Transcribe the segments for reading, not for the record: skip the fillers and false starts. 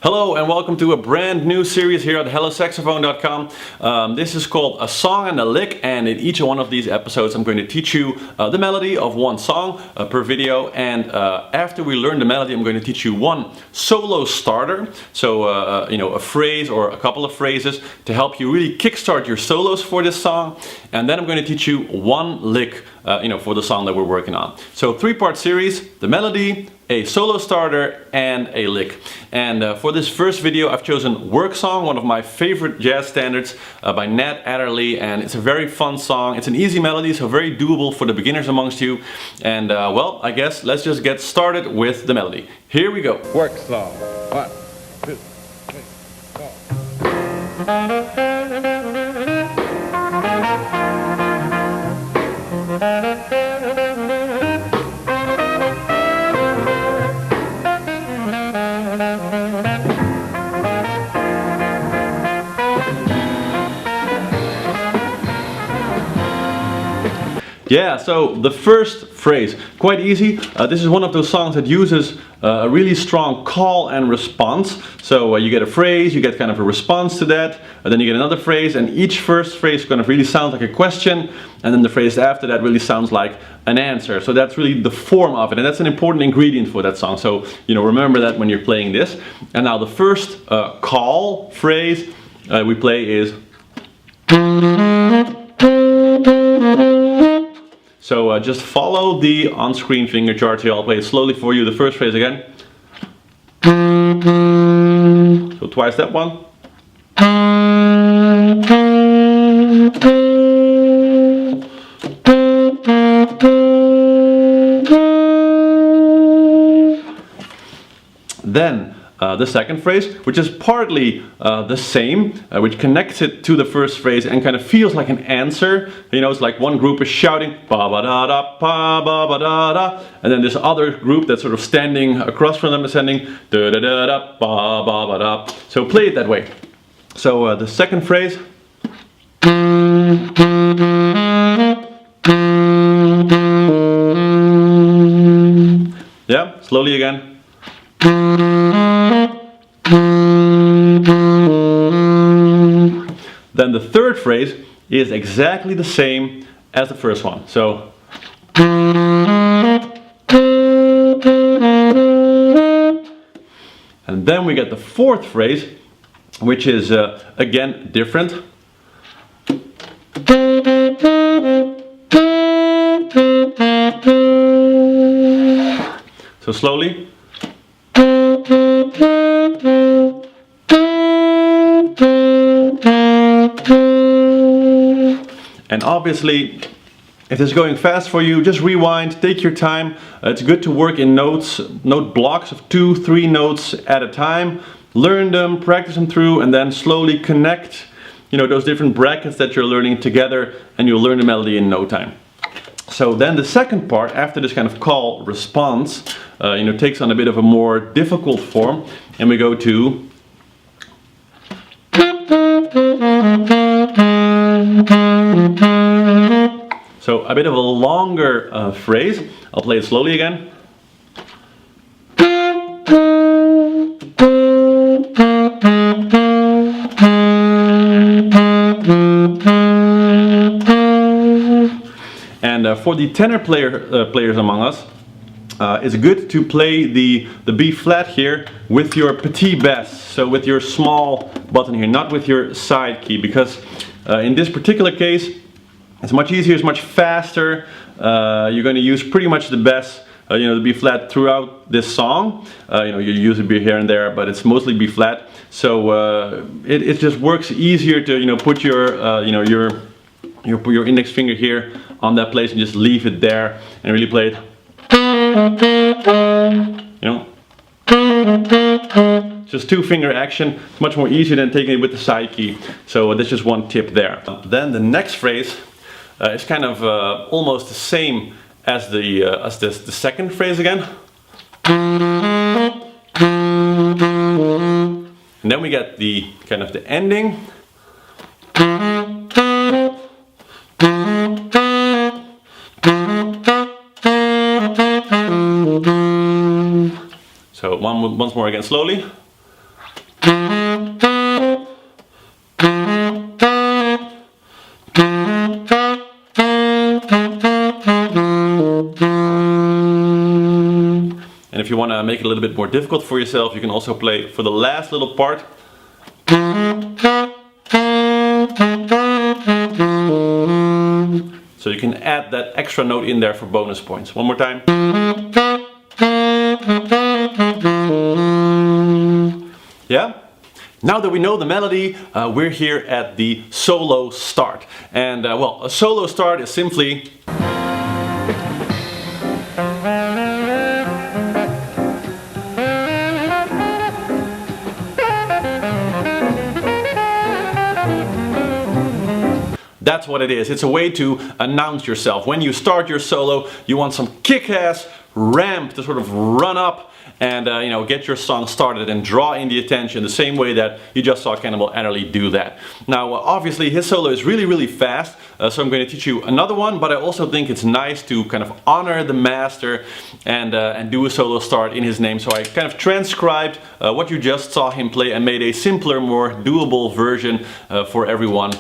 Hello and welcome to a brand new series here at hellosaxophone.com. This is called A Song and a Lick, and in each one of these episodes I'm going to teach you the melody of one song per video, and after we learn the melody I'm going to teach you one solo starter, so you know, a phrase or a couple of phrases to help you really kickstart your solos for this song, and then I'm going to teach you one lick you know, for the song that we're working on. So three-part series: the melody, a solo starter, and a lick. And for this first video I've chosen WorkSong, one of my favorite jazz standards by Nat Adderley, and it's a very fun song. It's an easy melody, so very doable for the beginners amongst you. And well, I guess let's just get started with the melody. Here we go. WorkSong. 1, 2, 3, 4. Yeah, so the first phrase, quite easy. This is one of those songs that uses a really strong call and response. So you get a phrase, you get kind of a response to that, and then you get another phrase, and each first phrase kind of really sounds like a question, and then the phrase after that really sounds like an answer. So that's really the form of it, and that's an important ingredient for that song. So, you know, remember that when you're playing this. And now the first call phrase we play is. So just follow the on-screen finger charts here. I'll play it slowly for you. The first phrase again. So twice that one. Then the second phrase, which is partly the same, which connects it to the first phrase and kind of feels like an answer. You know, it's like one group is shouting ba ba da da ba ba ba da da, and then this other group that's sort of standing across from them is sending da da da da ba ba ba da. So play it that way. So the second phrase. Yeah, slowly again. Then the third phrase is exactly the same as the first one. So and then we get the fourth phrase, which is again different. So slowly. And obviously, if it's going fast for you, just rewind, take your time. It's good to work in note blocks of 2-3 notes at a time. Learn them, practice them through, and then slowly connect, you know, those different brackets that you're learning together, and you'll learn the melody in no time. So then the second part, after this kind of call response, you know, takes on a bit of a more difficult form, and we go to. So a bit of a longer phrase. I'll play it slowly again. And for the tenor players among us, it's good to play the B flat here with your petit basse, so with your small button here, not with your side key, because in this particular case it's much easier, it's much faster. You're going to use pretty much the bass, you know, the B flat throughout this song. You know, you use a B here and there, but it's mostly B flat. So it just works easier to, you know, put your you know, your index finger here on that place and just leave it there and really play it. You know, just 2-finger action. It's much more easier than taking it with the side key. So that's just one tip there. Then the next phrase is kind of almost the same as the second phrase again. And then we get the kind of the ending. So once more again slowly. And if you want to make it a little bit more difficult for yourself, you can also play for the last little part. So you can add that extra note in there for bonus points. One more time. Yeah? Now that we know the melody, we're here at the solo start. And well, a solo start is simply that's what it is. It's a way to announce yourself. When you start your solo, you want some kick-ass ramp to sort of run up and you know, get your song started and draw in the attention the same way that you just saw Cannibal Adderley do that. Now obviously his solo is really fast, so I'm going to teach you another one, but I also think it's nice to kind of honor the master and do a solo start in his name. So I kind of transcribed what you just saw him play and made a simpler, more doable version for everyone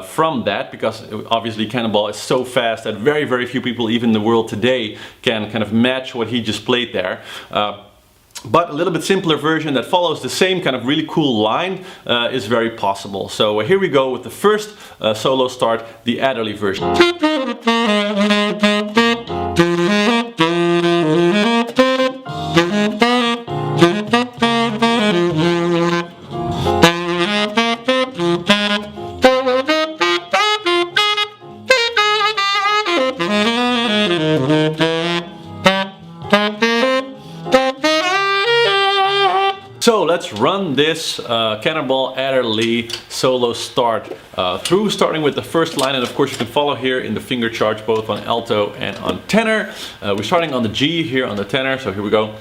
from that, because obviously Cannibal is so fast that very few people even in the world today can kind of match what he just played there. But a little bit simpler version that follows the same kind of really cool line is very possible. So here we go with the first solo start, the Adderley version. So let's run this Cannibal Adderley solo start through, starting with the first line, and of course you can follow here in the finger charts both on alto and on tenor. We're starting on the G here on the tenor, so here we go.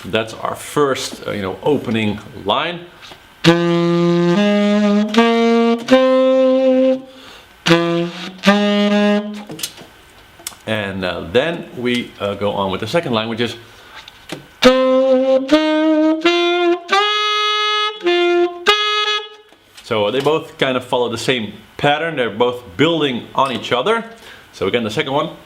That's our first opening line. And then we go on with the second line, which is so they both kind of follow the same pattern. They're both building on each other. So again, the second one.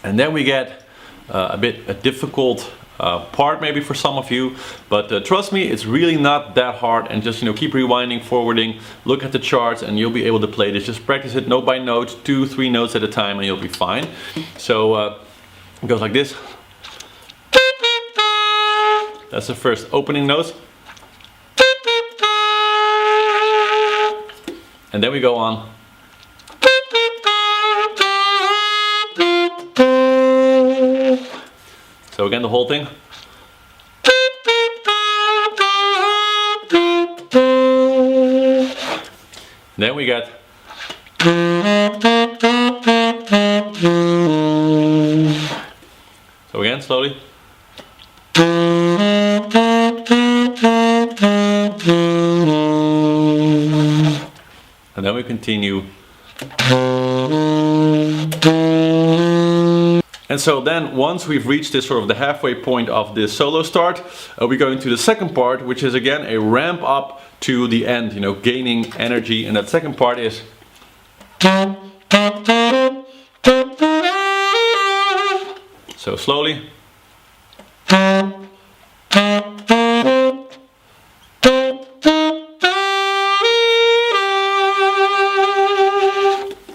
And then we get a difficult part maybe for some of you, but trust me, it's really not that hard, and just keep rewinding, forwarding, look at the charts, and you'll be able to play this. Just practice it note by note, 2-3 notes at a time, and you'll be fine. So it goes like this. That's the first opening note. And then we go on. So again, the whole thing. Then we get. So again, slowly. And then we continue. And so then once we've reached this sort of the halfway point of this solo start, we go into the second part, which is again a ramp up to the end, gaining energy. And that second part is so slowly.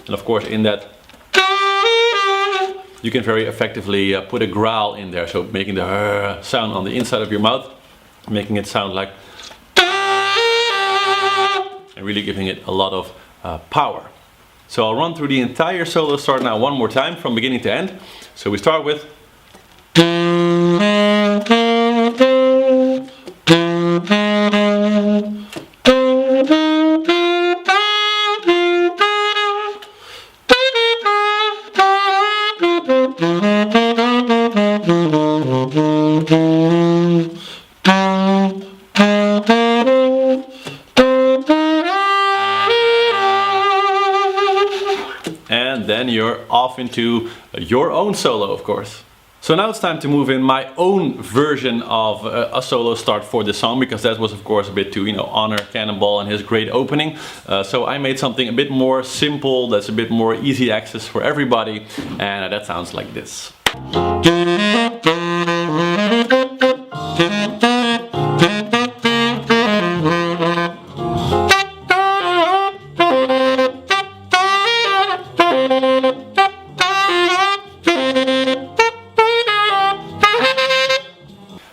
And of course in that you can very effectively put a growl in there, so making the sound on the inside of your mouth, making it sound like, and really giving it a lot of power. So I'll run through the entire solo start now one more time from beginning to end. So we start with and then you're off into your own solo, of course. So now it's time to move in my own version of a solo start for this song, because that was of course a bit to, honor Cannonball and his great opening. So I made something a bit more simple, that's a bit more easy access for everybody, and that sounds like this.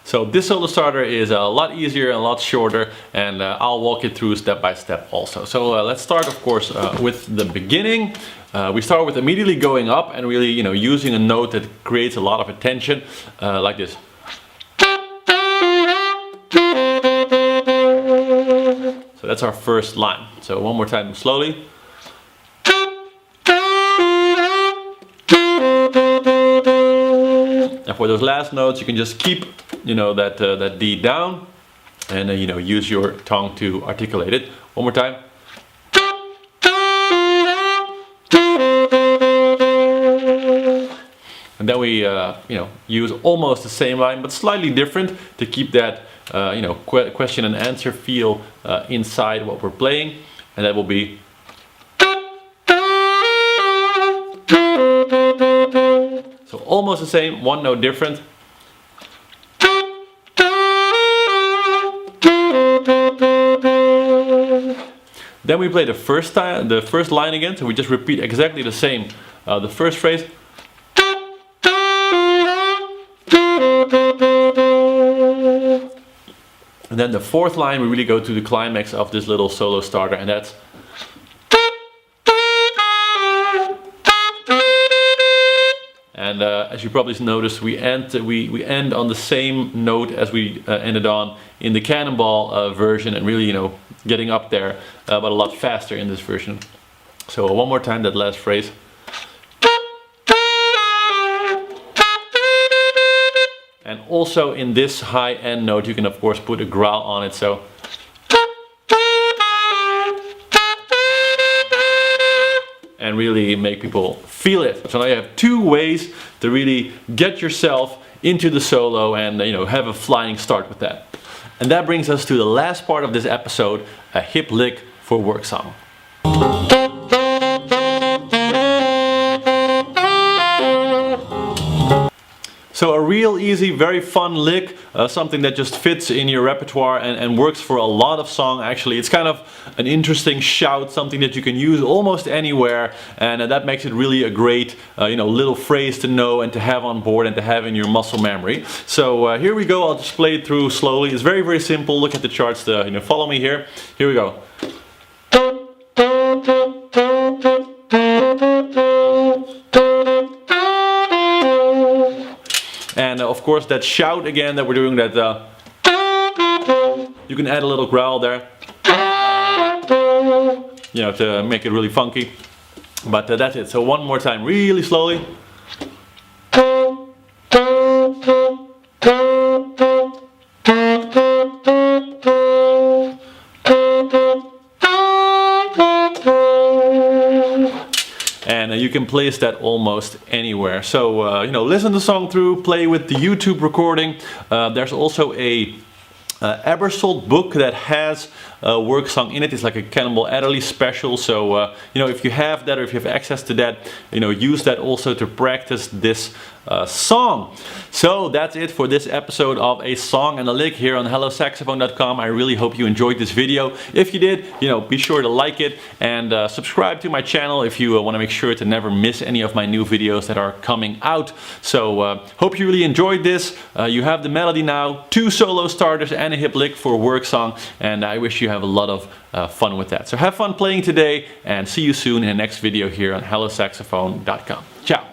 So this solo starter is a lot easier and a lot shorter, and I'll walk it through step by step also. So let's start, of course, with the beginning. We start with immediately going up and really, using a note that creates a lot of attention, like this. So that's our first line. So one more time slowly. And for those last notes, you can just keep, that D down, and use your tongue to articulate it. One more time. And then we, use almost the same line, but slightly different to keep that, question and answer feel inside what we're playing, and that will be. So almost the same, one note different. Then we play the first line again, so we just repeat exactly the same, the first phrase. And then the fourth line, we really go to the climax of this little solo starter, and that's. And as you probably noticed, we end on the same note as we ended on in the Cannonball version, and really, getting up there, but a lot faster in this version. So one more time, that last phrase. And also in this high end note, you can of course put a growl on it. So. And really make people feel it. So now you have two ways to really get yourself into the solo and have a flying start with that. And that brings us to the last part of this episode, a hip lick for WorkSong. So a real easy, very fun lick, something that just fits in your repertoire and works for a lot of song actually. It's kind of an interesting shout, something that you can use almost anywhere, and that makes it really a great little phrase to know and to have on board and to have in your muscle memory. So here we go, I'll just play it through slowly. It's very, very simple. Look at the charts, follow me here. Here we go. And of course that shout again that we're doing, that you can add a little growl there, to make it really funky. But that's it. So one more time, really slowly. And you can place that almost anywhere. So listen to the song through, play with the YouTube recording. There's also a Ebersold book that has WorkSong in it. It's like a Cannonball Adderley special. So if you have that, or if you have access to that, use that also to practice this song. So that's it for this episode of A Song and a Lick here on HelloSaxophone.com. I really hope you enjoyed this video. If you did, be sure to like it and subscribe to my channel if you want to make sure to never miss any of my new videos that are coming out. So hope you really enjoyed this. You have the melody now, 2 solo starters and a hip lick for WorkSong, and I wish you have a lot of fun with that. So have fun playing today, and see you soon in the next video here on HelloSaxophone.com. Ciao.